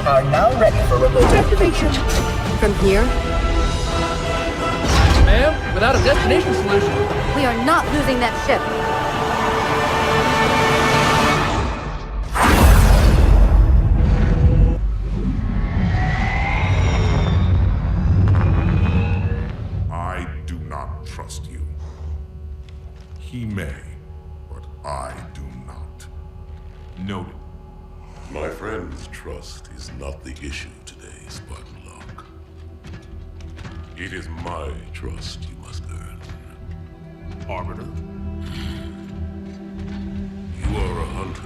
are now ready for removal. Activation. From here, Ma'am, without a destination solution. we are not losing that ship. I do not trust you. He may, but I do not. Noted. My friend's trust is not the issue today, Spartan Locke. It is my trust you must earn. Arbiter? You are a hunter,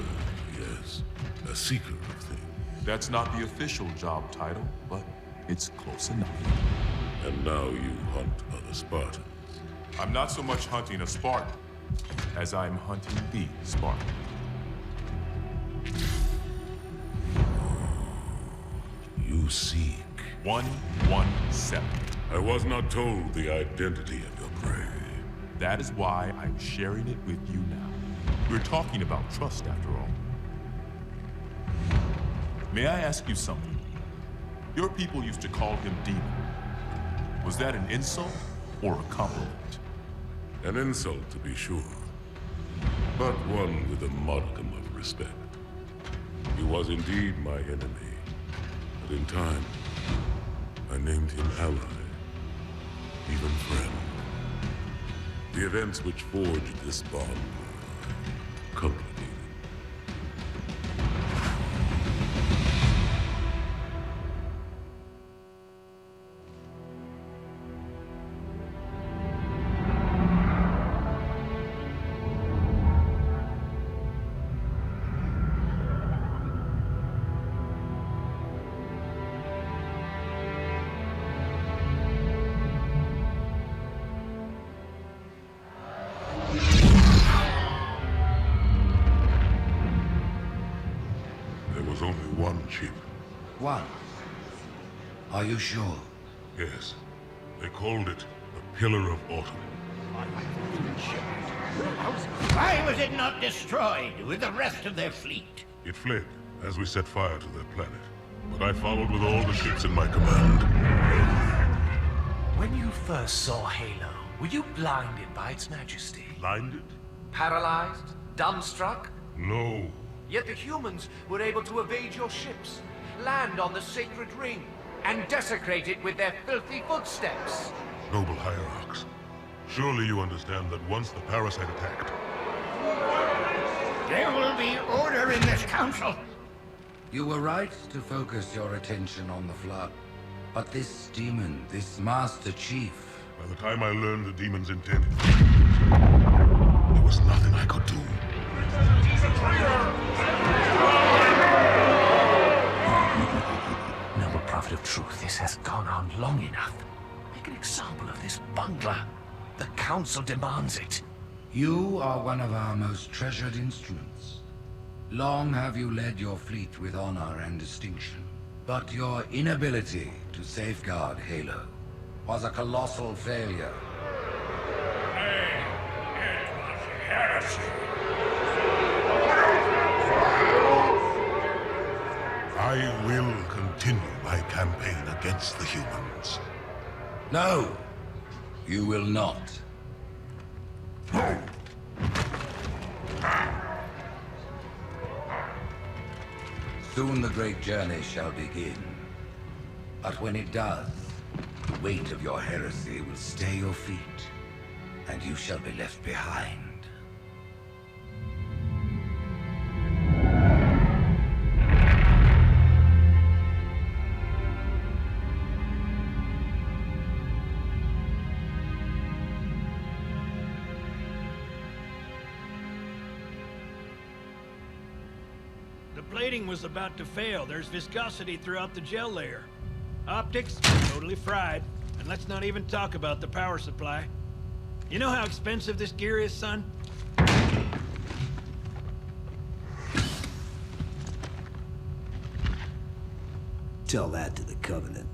yes. A seeker of things. That's not the official job title, but it's close enough. And now you hunt other Spartans. I'm not so much hunting a Spartan as I'm hunting the Spartan. You seek. 117. I was not told the identity of your prey. That is why I'm sharing it with you now. We're talking about trust, after all. May I ask you something? Your people used to call him Demon. Was that an insult or a compliment? An insult, to be sure. But one with a modicum of respect. He was indeed my enemy. But in time, I named him ally. Even friend. The events which forged this bond were complicated. There was only one ship. One. Are you sure? Yes. They called it the Pillar of Autumn. Why was it not destroyed with the rest of their fleet? It fled as we set fire to their planet. But I followed with all the ships in my command. When you first saw Halo, were you blinded by its majesty? Blinded? Paralyzed? Dumbstruck? No. Yet the humans were able to evade your ships, land on the sacred ring, and desecrate it with their filthy footsteps. Noble hierarchs. Surely you understand that once the parasite attacked, There will be order in this council. You were right to focus your attention on the Flood. But this demon, this Master Chief... by the time I learned the demon's intent, there was nothing I could do. Noble Prophet of Truth, this has gone on long enough. Make an example of this bungler. The Council demands it. You are one of our most treasured instruments. Long have you led your fleet with honor and distinction. But your inability to safeguard Halo was a colossal failure. I will continue my campaign against the humans. No, you will not. Soon the great journey shall begin. But when it does, the weight of your heresy will stay your feet, and you shall be left behind. The plating was about to fail. There's viscosity throughout the gel layer. Optics, totally fried. And let's not even talk about the power supply. You know how expensive this gear is, son? Tell that to the Covenant.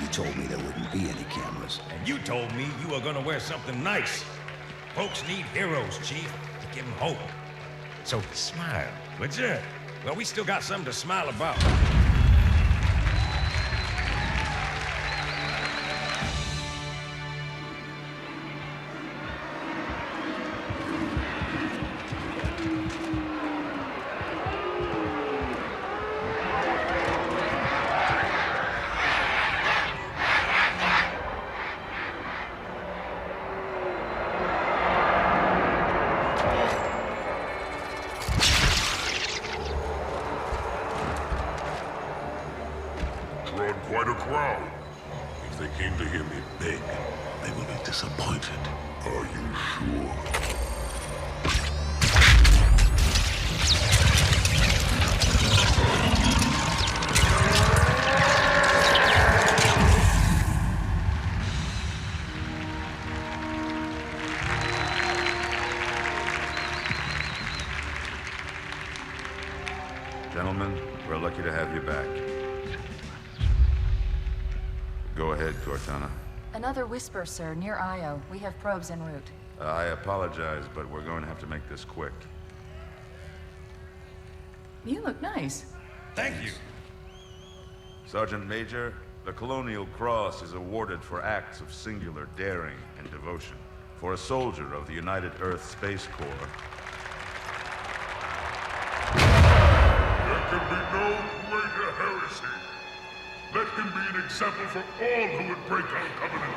You told me there wouldn't be any cameras. And you told me you were gonna wear something nice. Folks need heroes, Chief, to give them hope. So smile. Would you? Well, we still got something to smile about. Drawn quite a crowd. If they came to hear me beg, they will be disappointed. Are you sure? Gentlemen, we're lucky to have you back. Go ahead, Cortana. Another whisper, sir, near Io. We have probes en route. I apologize, but we're going to have to make this quick. You look nice. Thank you. Sergeant Major, the Colonial Cross is awarded for acts of singular daring and devotion. For a soldier of the United Earth Space Corps. There can be no greater heresy. Let him be an example for all who would break our covenant.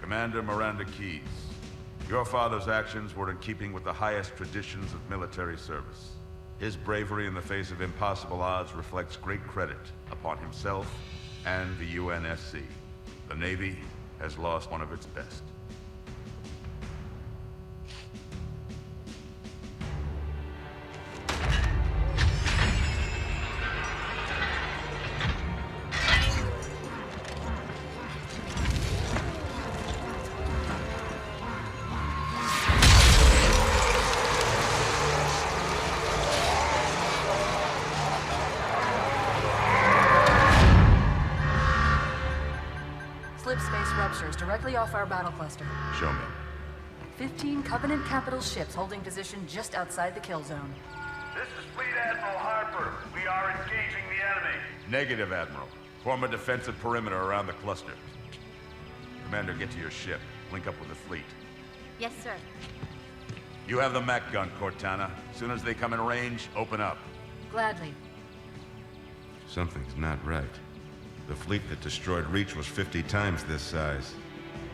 Commander Miranda Keyes, your father's actions were in keeping with the highest traditions of military service. His bravery in the face of impossible odds reflects great credit upon himself and the UNSC. The Navy has lost one of its best. Slip space ruptures directly off our battle cluster. Show me. 15 Covenant capital ships holding position just outside the kill zone. This is Fleet Admiral Harper. We are engaging the enemy. Negative, Admiral. Form a defensive perimeter around the cluster. Commander, get to your ship. Link up with the fleet. Yes, sir. You have the Mac gun, Cortana. As soon as they come in range, open up. Gladly. Something's not right. The fleet that destroyed Reach was 50 times this size.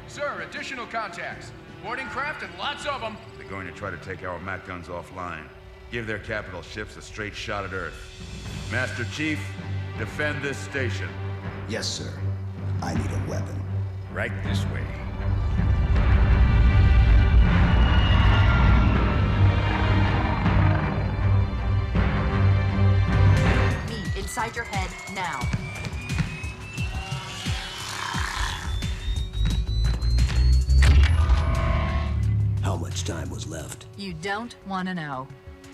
Sir, additional contacts. Boarding craft and lots of them. They're going to try to take our Mac guns offline. Give their capital ships a straight shot at Earth. Master Chief, defend this station. Yes, sir. I need a weapon. Right this way. Me, inside your head, now. How much time was left? You don't want to know.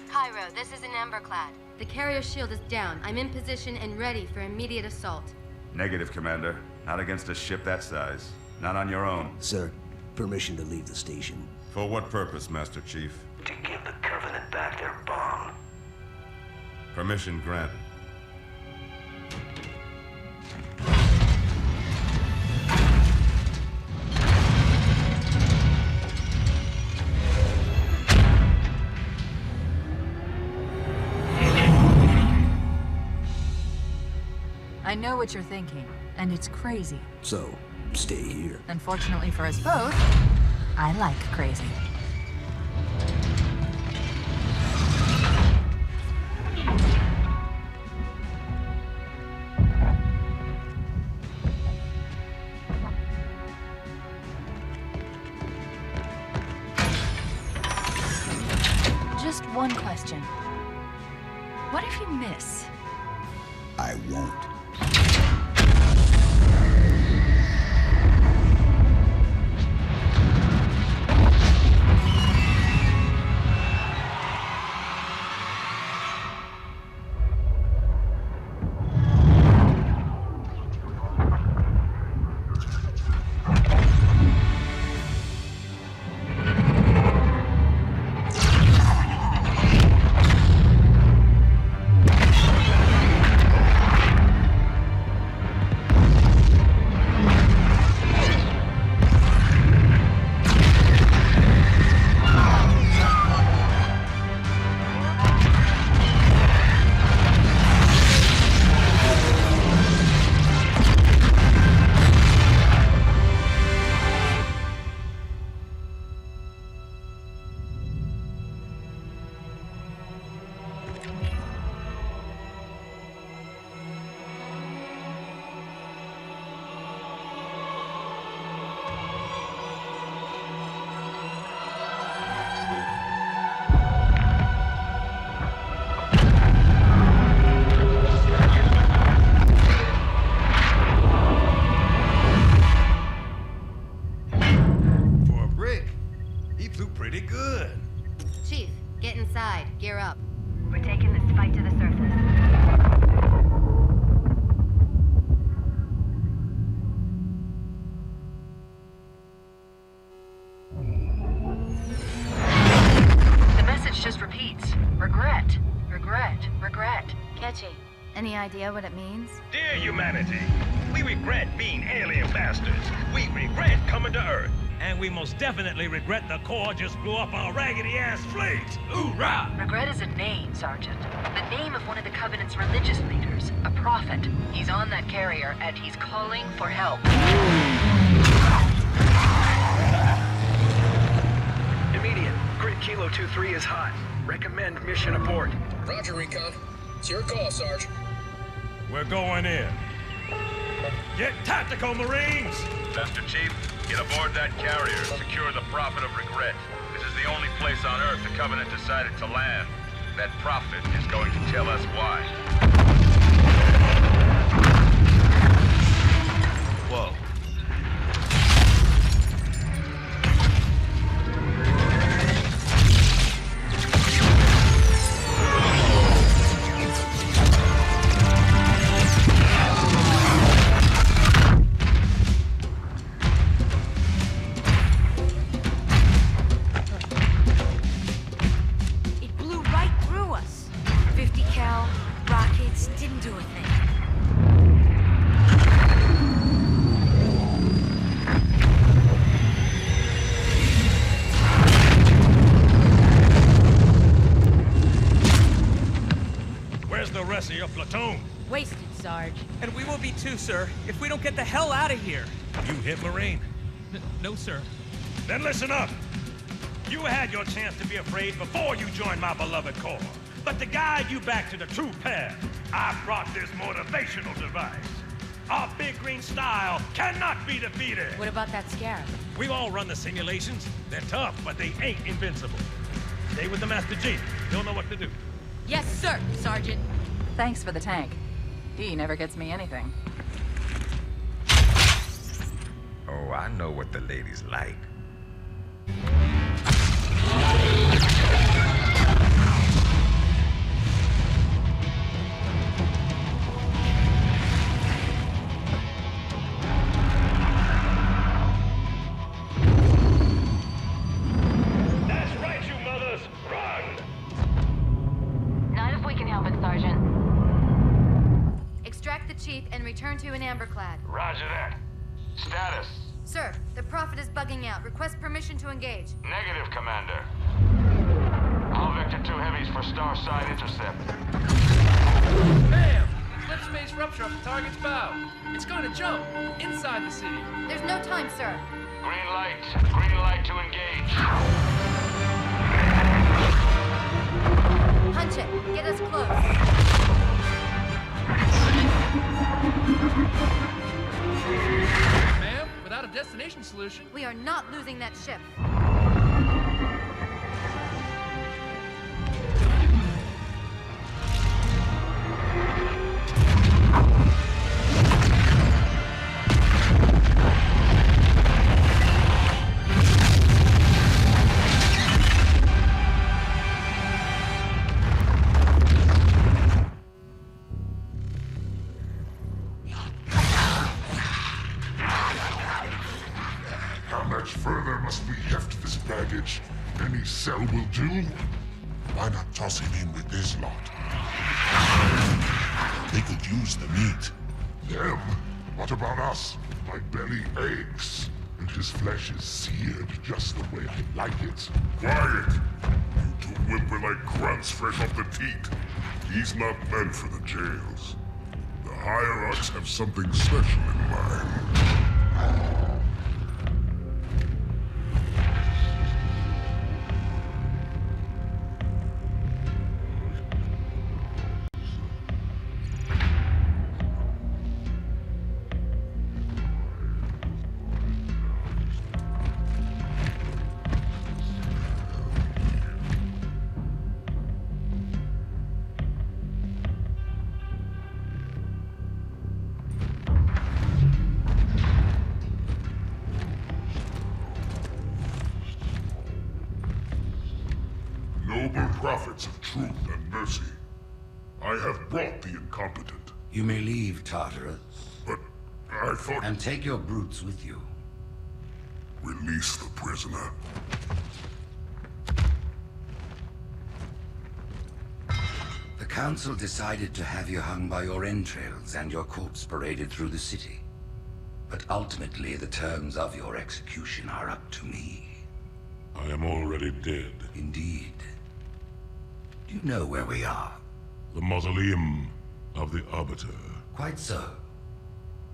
Cairo, this is an Emberclad. The carrier shield is down. I'm in position and ready for immediate assault. Negative, Commander. Not against a ship that size. Not on your own. Sir, permission to leave the station. For what purpose, Master Chief? To give the Covenant back their bomb. Permission granted. I know what you're thinking, and it's crazy. So, stay here. Unfortunately for us both, I like crazy. Just one question. What if you miss? I won't. flew pretty good. Chief, get inside. Gear up. We're taking this fight to the surface. The message just repeats. Regret. Regret. Regret. Catchy. Any idea what it means? Dear humanity, we regret being alien bastards. We regret coming to Earth. And we most definitely regret the Corps just blew up our raggedy-ass fleet. Hoorah! Regret is a name, Sergeant. The name of one of the Covenant's religious leaders. A prophet. He's on that carrier, and he's calling for help. Immediate. Grid Kilo 2-3 is hot. Recommend mission abort. Roger, Recon. It's your call, Sarge. We're going in. Get tactical, Marines! Master Chief, get aboard that carrier and secure the Prophet of Regret. This is the only place on Earth the Covenant decided to land. That Prophet is going to tell us why. Whoa. Of your platoon. Wasted, Sarge. And we will be too, sir, if we don't get the hell out of here. You hit Marine? No, sir. Then listen up. You had your chance to be afraid before you joined my beloved Corps. But to guide you back to the true path, I brought this motivational device. Our big green style cannot be defeated. What about that Scarab? We all run the simulations. They're tough, but they ain't invincible. Stay with the Master Chief. He'll know what to do. Yes, sir, Sergeant. Thanks for the tank. He never gets me anything. Oh, I know what the ladies like. That's right, you mothers! Run! Not if we can help it, Sergeant. Extract the Chief and return to an amberclad. Roger that. Status. Sir, the Prophet is bugging out. Request permission to engage. Negative, Commander. All Vector 2 heavies for Starside intercept. Bam! Slip space rupture off the target's bow. It's gonna jump inside the city. There's no time, sir. Green light. Green light to engage. Punch it. Get us close. Ma'am, without a destination solution. We are not losing that ship. Further must we heft this baggage? Any cell will do? Why not toss him in with this lot? They could use the meat. Them? What about us? My belly aches, and his flesh is seared just the way I like it. Quiet! You two whimper like grunts fresh off the teat. He's not meant for the jails. The hierarchs have something special in mind. noble prophets of truth and mercy, I have brought the incompetent. You may leave, Tartarus. But I thought... And take your brutes with you. Release the prisoner. The Council decided to have you hung by your entrails and your corpse paraded through the city. But ultimately, the terms of your execution are up to me. I am already dead. Indeed. Do you know where we are? The mausoleum of the Arbiter. Quite so.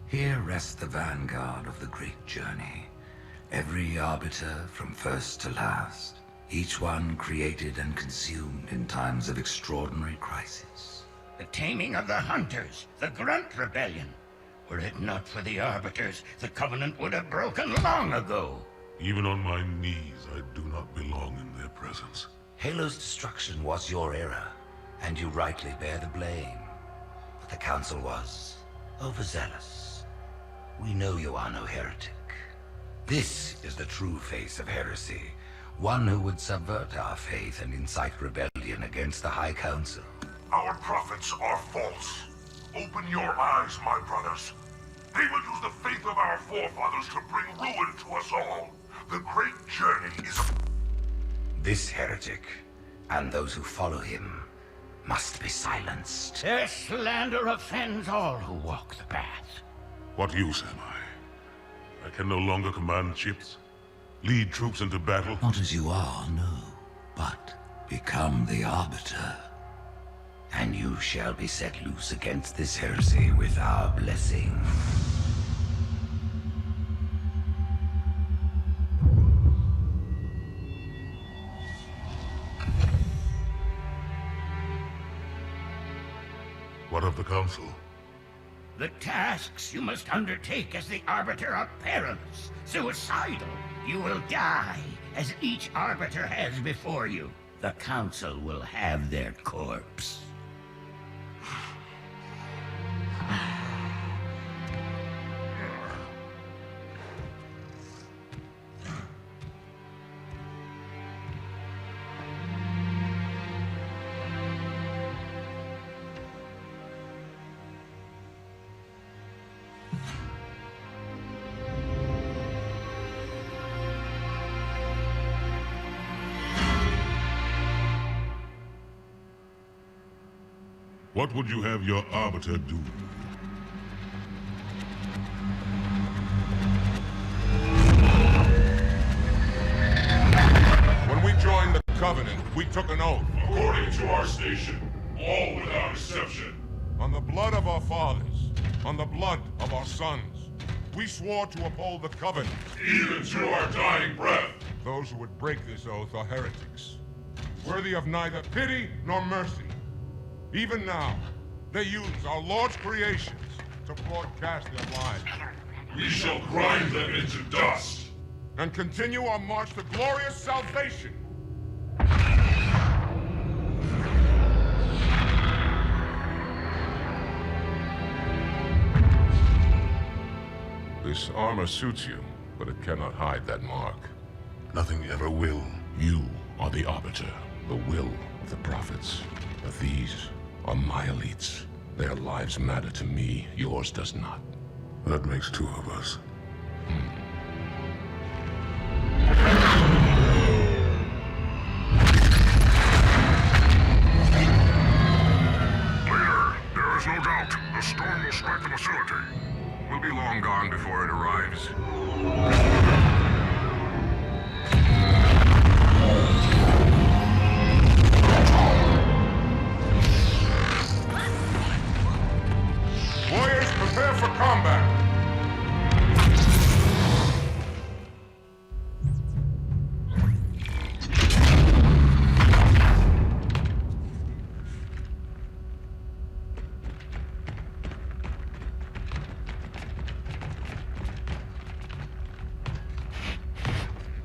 Here rests the vanguard of the great journey. Every Arbiter from first to last. Each one created and consumed in times of extraordinary crisis. The taming of the Hunters, the Grunt Rebellion. Were it not for the Arbiters, the Covenant would have broken long ago. Even on my knees, I do not belong in their presence. Halo's destruction was your error, and you rightly bear the blame. But the Council was overzealous. We know you are no heretic. This is the true face of heresy. One who would subvert our faith and incite rebellion against the High Council. Our prophets are false. Open your eyes, my brothers. They will use the faith of our forefathers to bring ruin to us all. The great journey is... This heretic, and those who follow him, must be silenced. Their slander offends all who walk the path. What use am I? I can no longer command ships, lead troops into battle. Not as you are, no. But become the Arbiter. And you shall be set loose against this heresy with our blessing. What of the Council? The tasks you must undertake as the Arbiter are perilous, suicidal. You will die, as each Arbiter has before you. The Council will have their corpse. What would you have your Arbiter do? When we joined the Covenant, we took an oath. According to our station, all without exception. On the blood of our fathers, on the blood of our sons, we swore to uphold the Covenant. Even to our dying breath. Those who would break this oath are heretics, worthy of neither pity nor mercy. Even now, they use our Lord's creations to broadcast their lies. We shall grind them into dust. And continue our march to glorious salvation. This armor suits you, but it cannot hide that mark. Nothing ever will. You are the Arbiter, the will of the prophets. But these are my elites. Their lives matter to me, yours does not. That makes two of us. Leader, there is no doubt the storm will strike the facility. We'll be long gone before it arrives. Warriors, prepare for combat!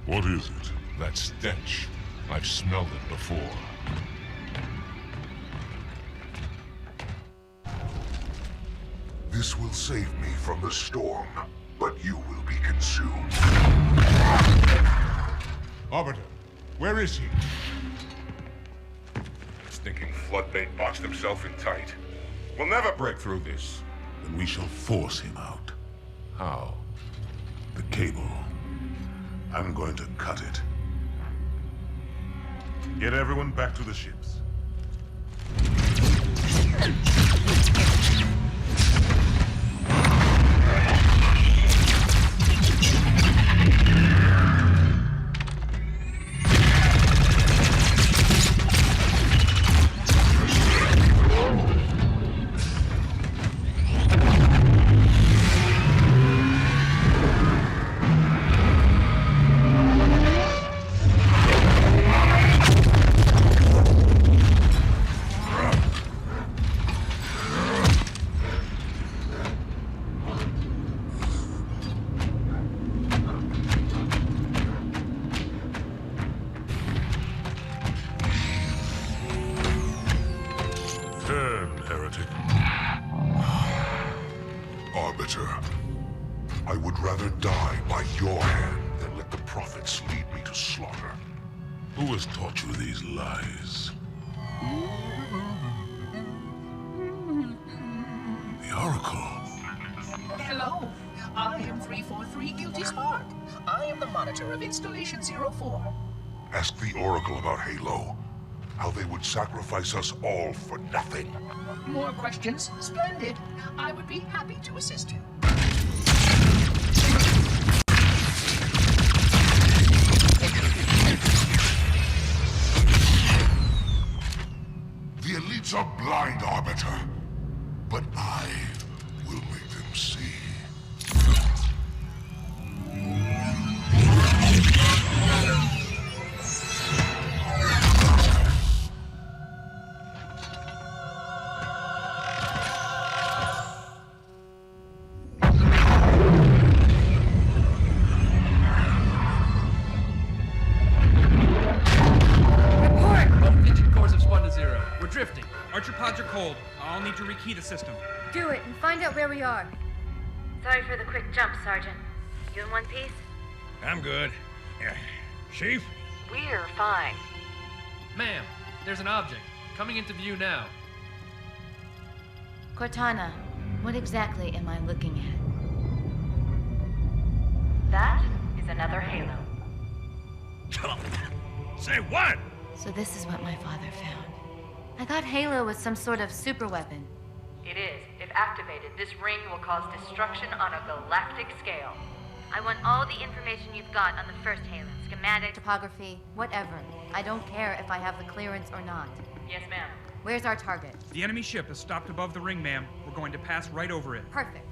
What is it? That stench. I've smelled it before. This will save me from the storm, but you will be consumed. Arbiter, where is he? stinking floodbait boxed himself in tight. We'll never break through this. Then we shall force him out. How? The cable. I'm going to cut it. Get everyone back to the ships. Arbiter, I would rather die by your hand than let the prophets lead me to slaughter. Who has taught you these lies? The Oracle. Hello, I am 343 Guilty Spark. I am the monitor of Installation 04. Ask the Oracle about Halo. How they would sacrifice us all for nothing. More questions? Splendid. I would be happy to assist you. The elites are blind, Arbiter. But I will make them see. Archer pods are cold. I'll need to rekey the system. Do it and find out where we are. Sorry for the quick jump, Sergeant. You in one piece? I'm good. Chief? We're fine. Ma'am, there's an object coming into view now. Cortana, what exactly am I looking at? That is another Halo. Say what? So this is what my father found. I thought Halo was some sort of super weapon. It is. If activated, this ring will cause destruction on a galactic scale. I want all the information you've got on the first Halo. Schematic, topography, whatever. I don't care if I have the clearance or not. Yes, ma'am. Where's our target? The enemy ship is stopped above the ring, ma'am. We're going to pass right over it. Perfect.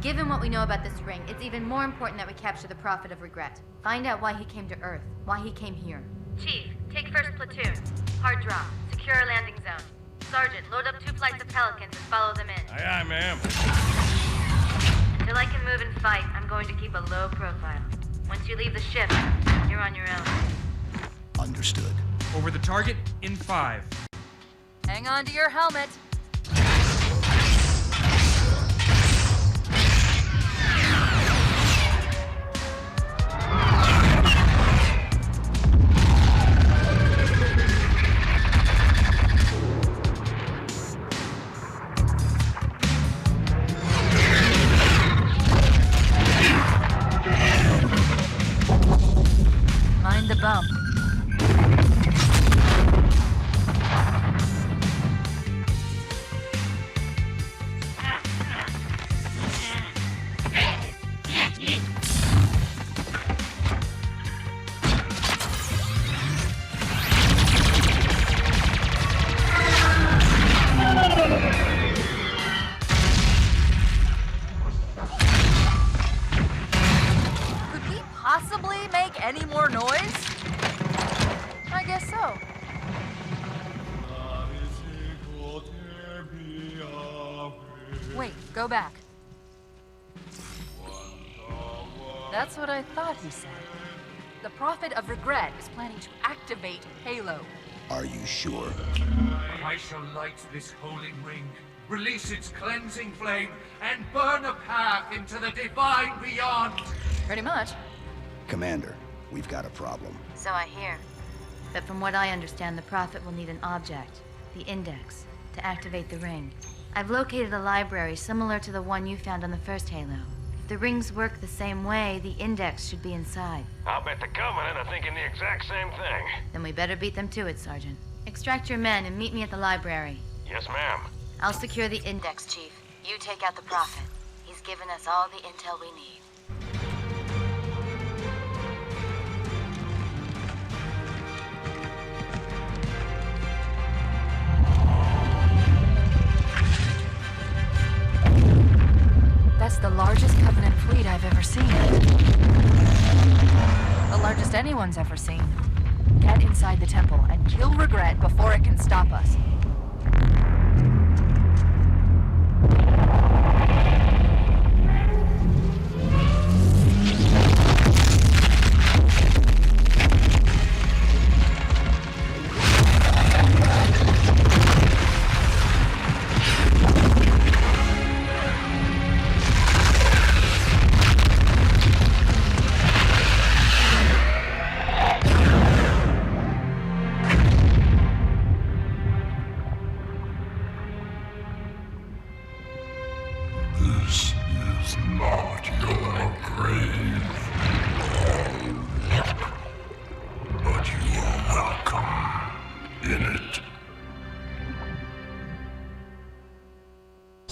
Given what we know about this ring, it's even more important that we capture the Prophet of Regret. Find out why he came to Earth, why he came here. Chief, take first platoon. Hard drop. Secure a landing zone. Sergeant, load up 2 flights of Pelicans and follow them in. Aye, aye, ma'am. Until I can move and fight, I'm going to keep a low profile. Once you leave the ship, you're on your own. Understood. Over the target in 5. Hang on to your helmet. Mind the bump. Could we possibly make any more noise? I guess so. Wait, go back. That's what I thought he said. The Prophet of Regret is planning to activate Halo. Are you sure? I shall light this holy ring, release its cleansing flame, and burn a path into the divine beyond. Pretty much. Commander, we've got a problem. So I hear. But from what I understand, the Prophet will need an object, the Index, to activate the ring. I've located a library similar to the one you found on the first Halo. If the rings work the same way, the Index should be inside. I'll bet the Covenant are thinking the exact same thing. Then we better beat them to it, Sergeant. Extract your men and meet me at the library. Yes, ma'am. I'll secure the Index, Chief. You take out the Prophet. He's given us all the intel we need. That's the largest Covenant fleet I've ever seen. The largest anyone's ever seen. Get inside the temple and kill Regret before it can stop us.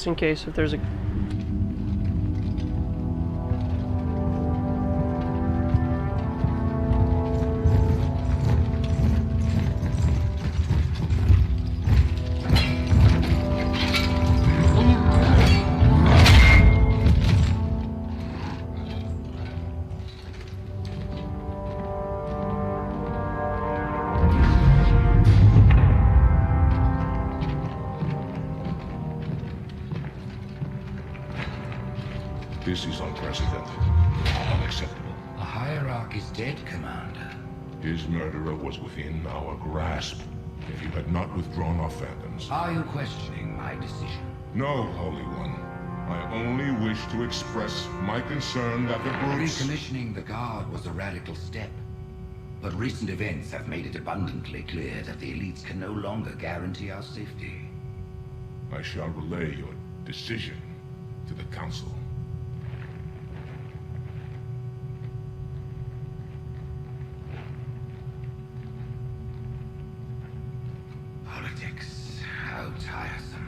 Just in case if there's a... This is unprecedented. Unacceptable. The Hierarch is dead, Commander. His murderer was within our grasp. If you had not withdrawn our phantoms... Are you questioning my decision? No, Holy One. I only wish to express my concern that the brutes... Recommissioning the Guard was a radical step. But recent events have made it abundantly clear that the elites can no longer guarantee our safety. I shall relay your decision to the Council. Politics, how tiresome.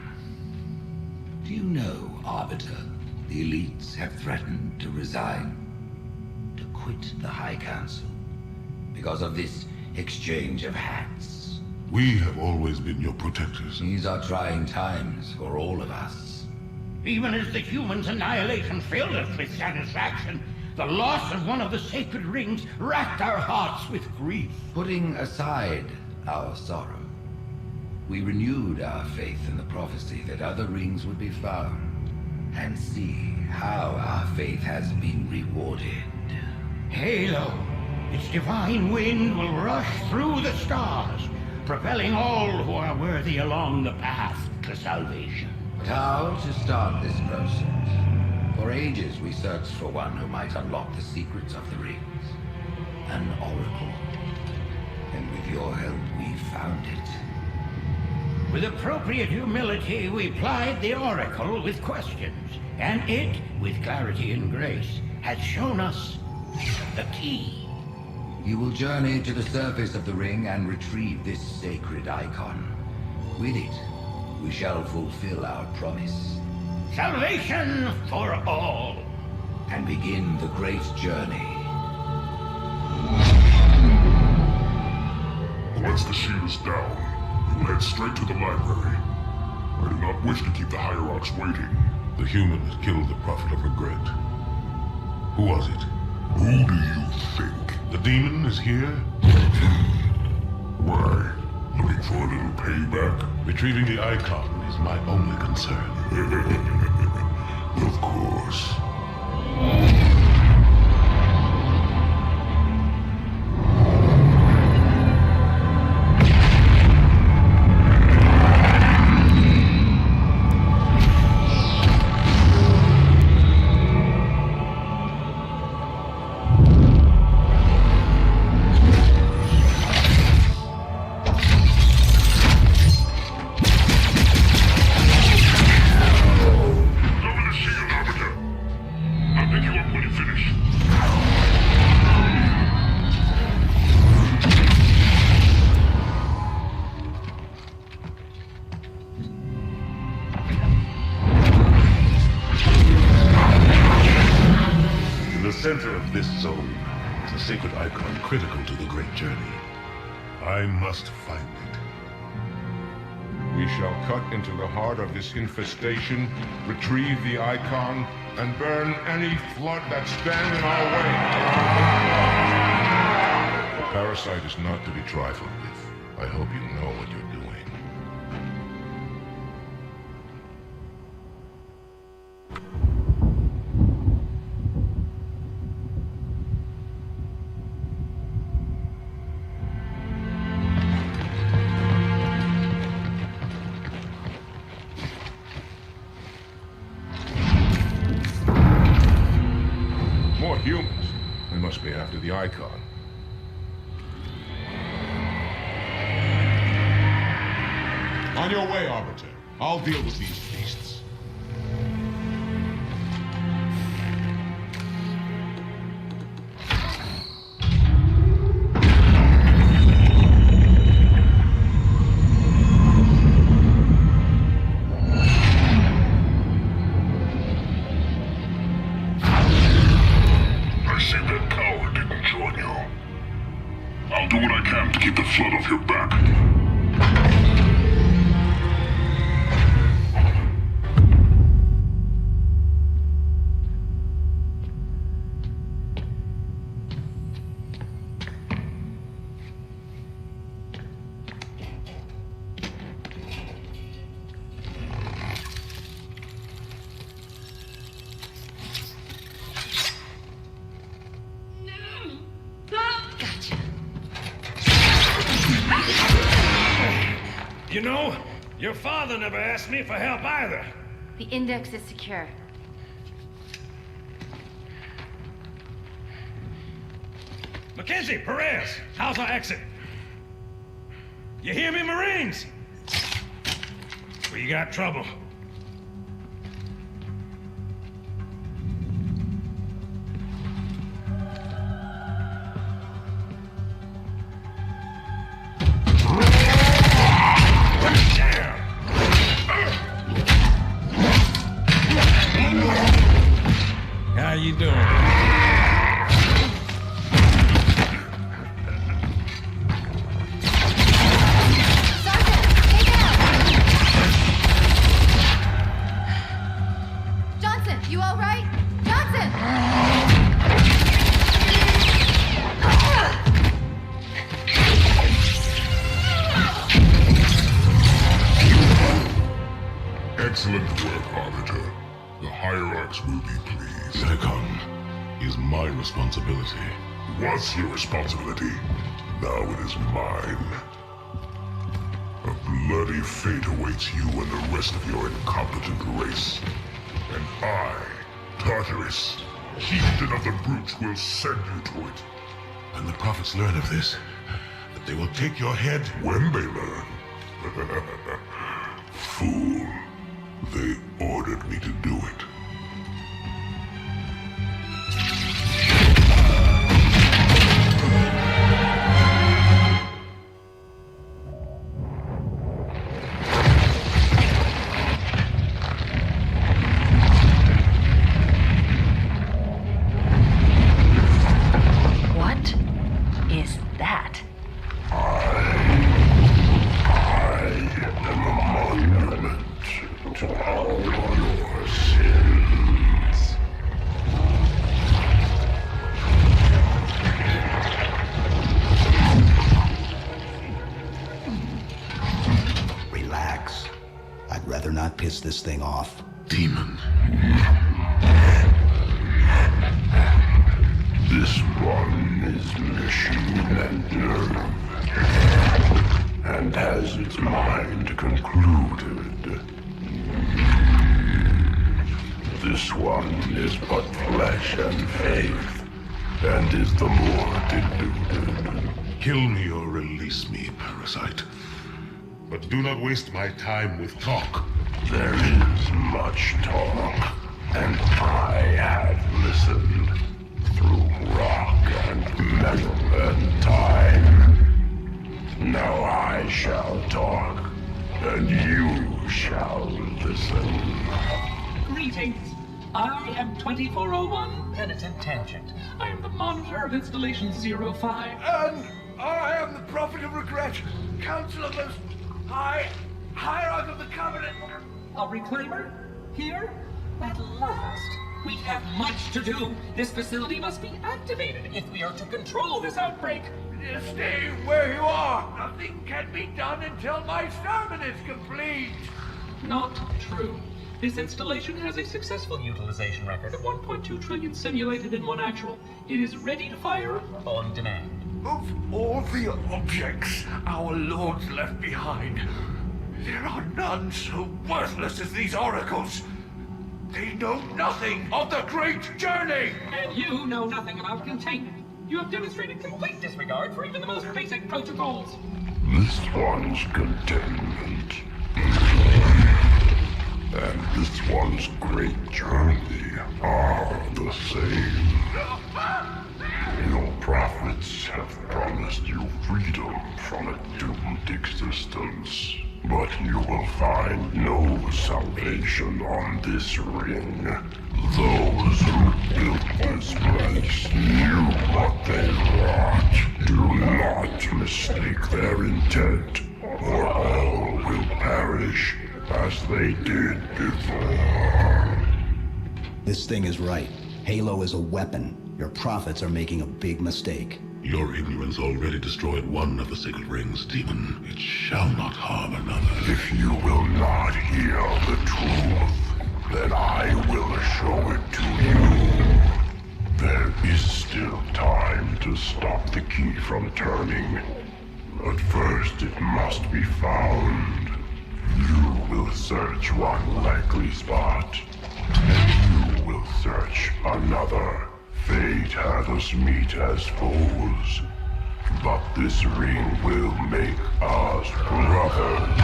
Do you know, Arbiter, the elites have threatened to resign, to quit the High Council, because of this exchange of hats? We have always been your protectors. These are trying times for all of us. Even as the humans' annihilation filled us with satisfaction, the loss of one of the sacred rings racked our hearts with grief. Putting aside our sorrow, we renewed our faith in the prophecy that other rings would be found, and see how our faith has been rewarded. Halo, its divine wind will rush through the stars, propelling all who are worthy along the path to salvation. But how to start this process? For ages we searched for one who might unlock the secrets of the rings. An oracle. And with your help, we found it. With appropriate humility, we plied the Oracle with questions, and it, with clarity and grace, has shown us the key. You will journey to the surface of the ring and retrieve this sacred icon. With it, we shall fulfill our promise. Salvation for all. And begin the great journey. Once the shield is down, we will head straight to the library. I do not wish to keep the Hierarchs waiting. The humans killed the Prophet of Regret. Who was it? Who do you think? The demon is here? Why? Looking for a little payback? Retrieving the icon is my only concern. Of course. great journey. I must find it. We shall cut into the heart of this infestation, retrieve the icon, and burn any flood that stand in our way. The parasite is not to be trifled with. I hope you know what you're doing. More humans. They must be after the icon. On your way, Arbiter. I'll deal with these beasts. I see that coward didn't join you. I'll do what I can to keep the flood off your back. You know, your father never asked me for help either. The index is secure. Mackenzie, Perez, how's our exit? You hear me, Marines? We got trouble. How you doing? Johnson, you all right? Johnson! Excellent work, Arbiter. The Hierarchs will be pleased. The icon is my responsibility. Was your responsibility. Now it is mine. A bloody fate awaits you and the rest of your incompetent race. And I, Tartarus, chieftain of the brutes, will send you to it. And the prophets learn of this, that they will take your head when they learn. Fool. They ordered me to do it. What is that? I am a monument to all your sins. Relax. I'd rather not piss this thing off. Demon. This one is machine and nerve, and has its mind concluded. This one is but flesh and faith, and is the more deluded. Kill me or release me, parasite. But do not waste my time with talk. There is much talk, and I have listened through rock and metal and time. Now I shall talk, and you shall listen. Greetings. I am 2401 Penitent Tangent. I am the monitor of Installation 05. And Prophet! Council of Most High! Hierarch of the Covenant! A reclaimer? Here? At last! We have much to do. This facility must be activated if we are to control this outbreak. Stay where you are! Nothing can be done until my sermon is complete! Not true. This installation has a successful utilization record of 1.2 trillion simulated and 1 actual. It is ready to fire on demand. Of all the objects our lords left behind, there are none so worthless as these oracles. They know nothing of the great journey! And you know nothing about containment. You have demonstrated complete disregard for even the most basic protocols. This one's containment. And this one's great journey are the same. Your prophets have promised you freedom from a doomed existence. But you will find no salvation on this ring. Those who built this place knew what they wrought. Do not mistake their intent, or all will perish as they did before. This thing is right. Halo is a weapon. Your prophets are making a big mistake. Your ignorance already destroyed one of the sacred rings, demon. It shall not harm another. If you will not hear the truth, then I will show it to you. There is still time to stop the key from turning. But first it must be found. You will search one likely spot, and you will search another. Fate had us meet as foes, but this ring will make us brothers.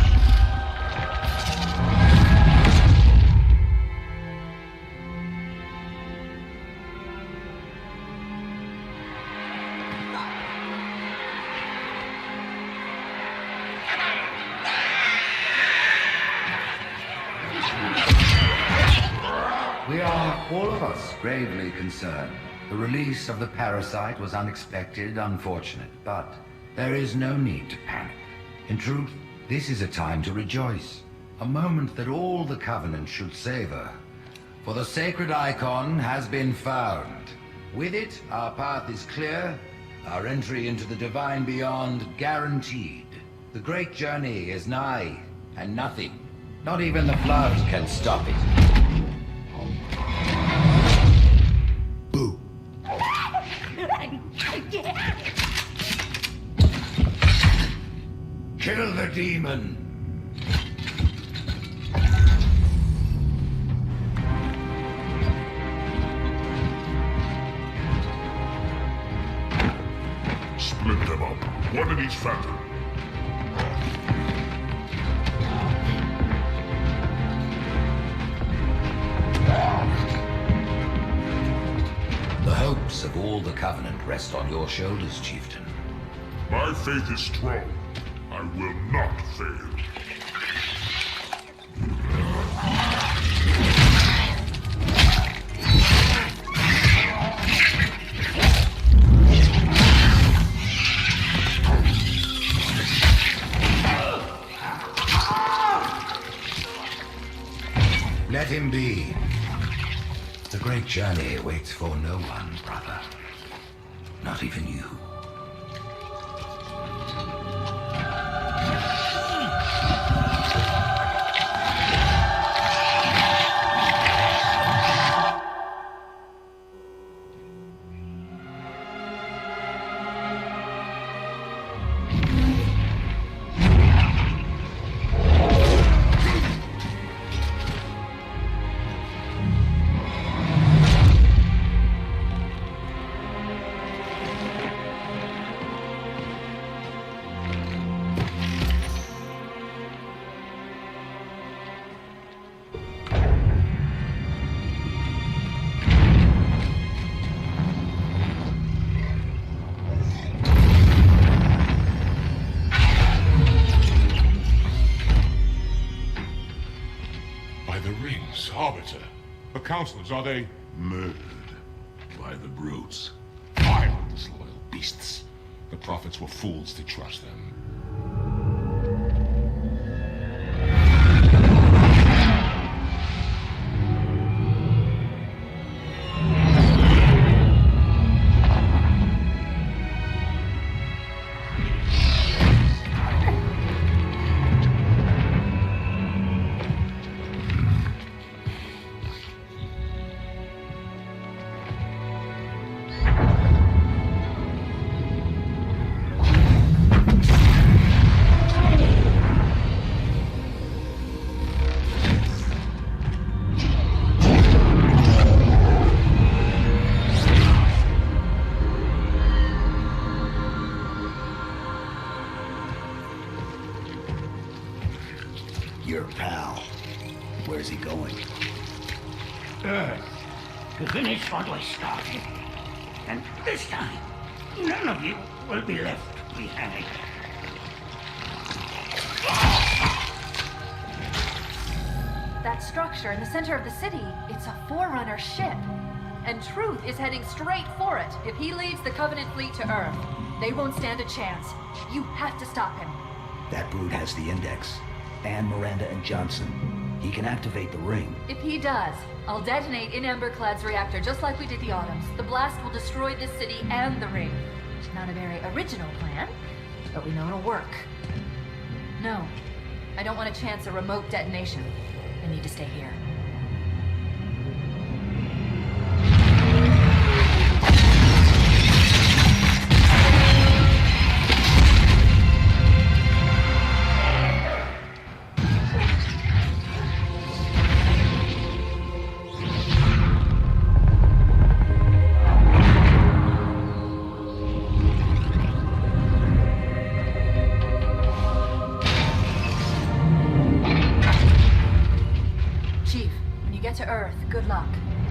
We are, all of us, gravely concerned. The release of the parasite was unexpected, unfortunate, but there is no need to panic. In truth, this is a time to rejoice. A moment that all the Covenant should savor. For the sacred icon has been found. With it, our path is clear, our entry into the divine beyond guaranteed. The great journey is nigh, and nothing, not even the flood, can stop it. Kill the demon! Split them up, one in each phantom. The hopes of all the Covenant rest on your shoulders, Chieftain. My faith is strong. I will not fail. Let him be. The great journey waits for no one, brother. Not even you. Arbiter. The counselors, are they... Murdered by the brutes. Vile, disloyal beasts. The prophets were fools to trust them. Your pal. Where's he going? Earth. To finish what I started. And this time, none of you will be left behind. That structure in the center of the city, it's a Forerunner ship. And Truth is heading straight for it. If he leads the Covenant fleet to Earth, they won't stand a chance. You have to stop him. That brute has the Index. And Miranda and Johnson. He can activate the ring. If he does, I'll detonate in Emberclad's reactor just like we did the Autumns. The blast will destroy this city and the ring. Not a very original plan, but we know it'll work. No, I don't want to chance a remote detonation. I need to stay here.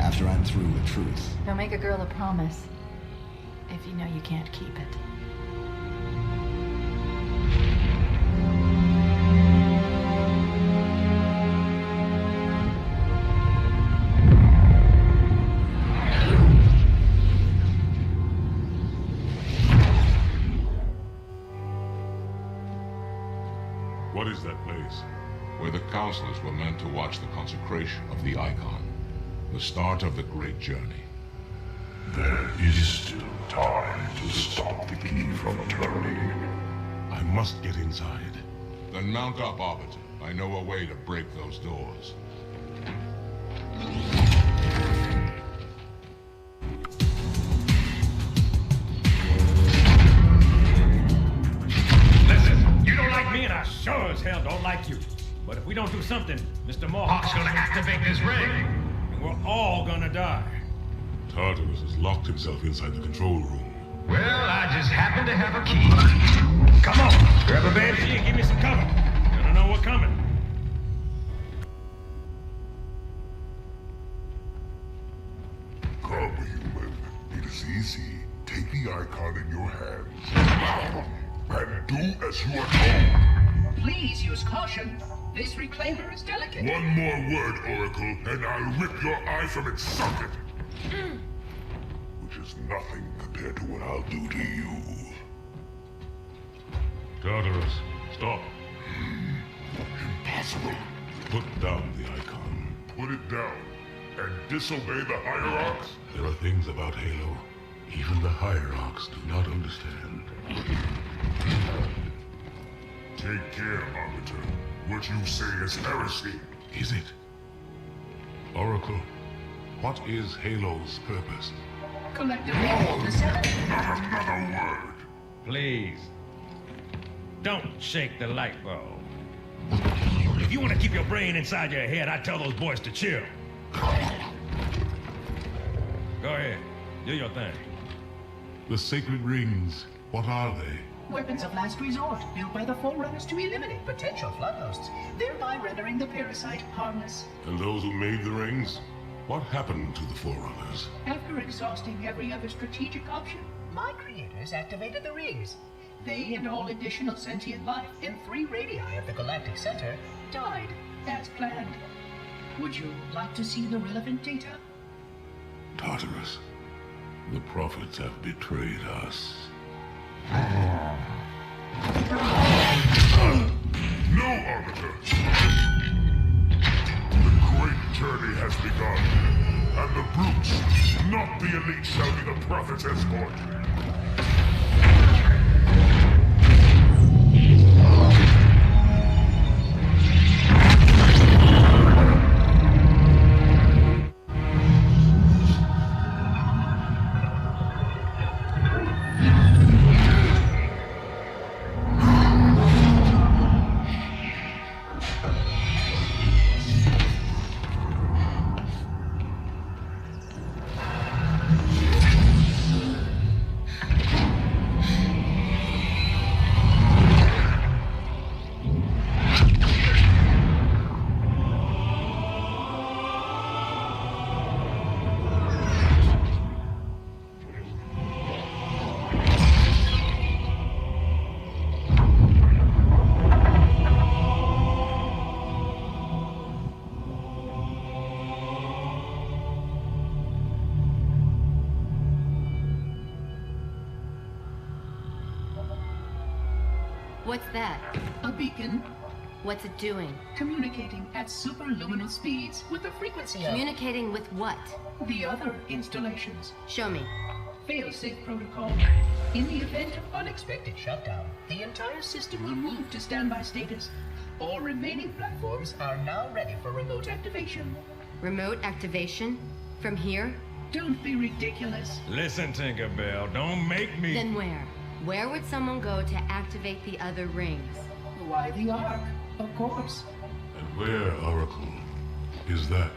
After I'm through with Truth. Don't make a girl a promise if you know you can't keep it. What is that place? Where the counselors were meant to watch the consecration of the Icon. The start of the Great Journey. There is still time to stop the key from turning. I must get inside. Then mount up, Arbiter. I know a way to break those doors. Listen, you don't like me and I sure as hell don't like you. But if we don't do something, Mr. Mohawk's gonna activate this ring. We're all gonna die. Tartarus has locked himself inside the control room. Well, I just happen to have a key. Come on, grab a banshee and give me some cover. Gonna know what's coming. Come, human. It is easy. Take the Icon in your hands. And do as you are told. Please use caution. This reclaimer is delicate. One more word, Oracle, and I'll rip your eye from its socket. Which is nothing compared to what I'll do to you. Tartarus, stop. Impossible. Put down the Icon. Put it down. And disobey the Hierarchs? There are things about Halo even the Hierarchs do not understand. Take care, Arbiter. What you say is heresy. Is it? Oracle, what is Halo's purpose? Collectively, the seven. Not another word. Please. Don't shake the light bulb. If you want to keep your brain inside your head, I'd tell those boys to chill. Go ahead. Do your thing. The sacred rings, what are they? Weapons of last resort, built by the Forerunners to eliminate potential flood hosts, thereby rendering the parasite harmless. And those who made the rings? What happened to the Forerunners? After exhausting every other strategic option, my creators activated the rings. They and all additional sentient life in 3 radii of the Galactic Center died as planned. Would you like to see the relevant data? Tartarus, the prophets have betrayed us. No, Arbiter! The great journey has begun, and the brutes, not the elite, shall be the prophet's escort. What's that? A beacon. What's it doing? Communicating at superluminal speeds with the frequency of... Communicating with what? The other installations. Show me. Fail-safe protocol. In the event of unexpected shutdown, the entire system will move to standby status. All remaining platforms are now ready for remote activation. Remote activation? From here? Don't be ridiculous. Listen, Tinkerbell, don't make me... Then where? Where would someone go to activate the other rings? Why the Ark? Of course. And where, Oracle, is that?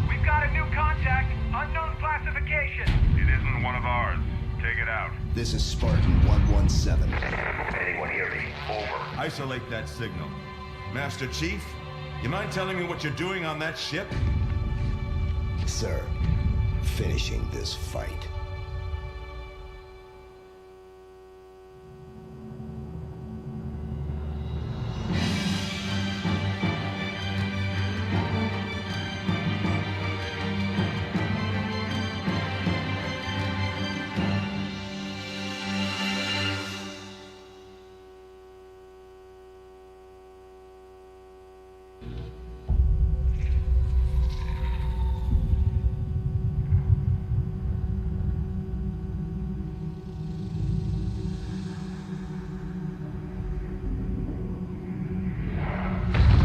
We've got a new contact. Unknown classification. It isn't one of ours. Take it out. This is Spartan 117. Anyone hear me? Over. Isolate that signal. Master Chief, you mind telling me what you're doing on that ship? Sir, finishing this fight.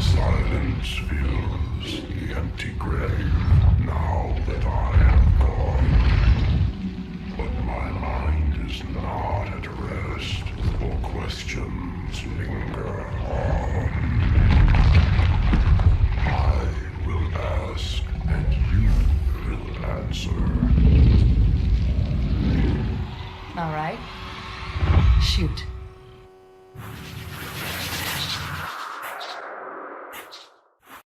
Silence fills the empty grave now that I have gone. But my mind is not at rest, for questions linger on. I will ask, and you will answer. All right. Shoot.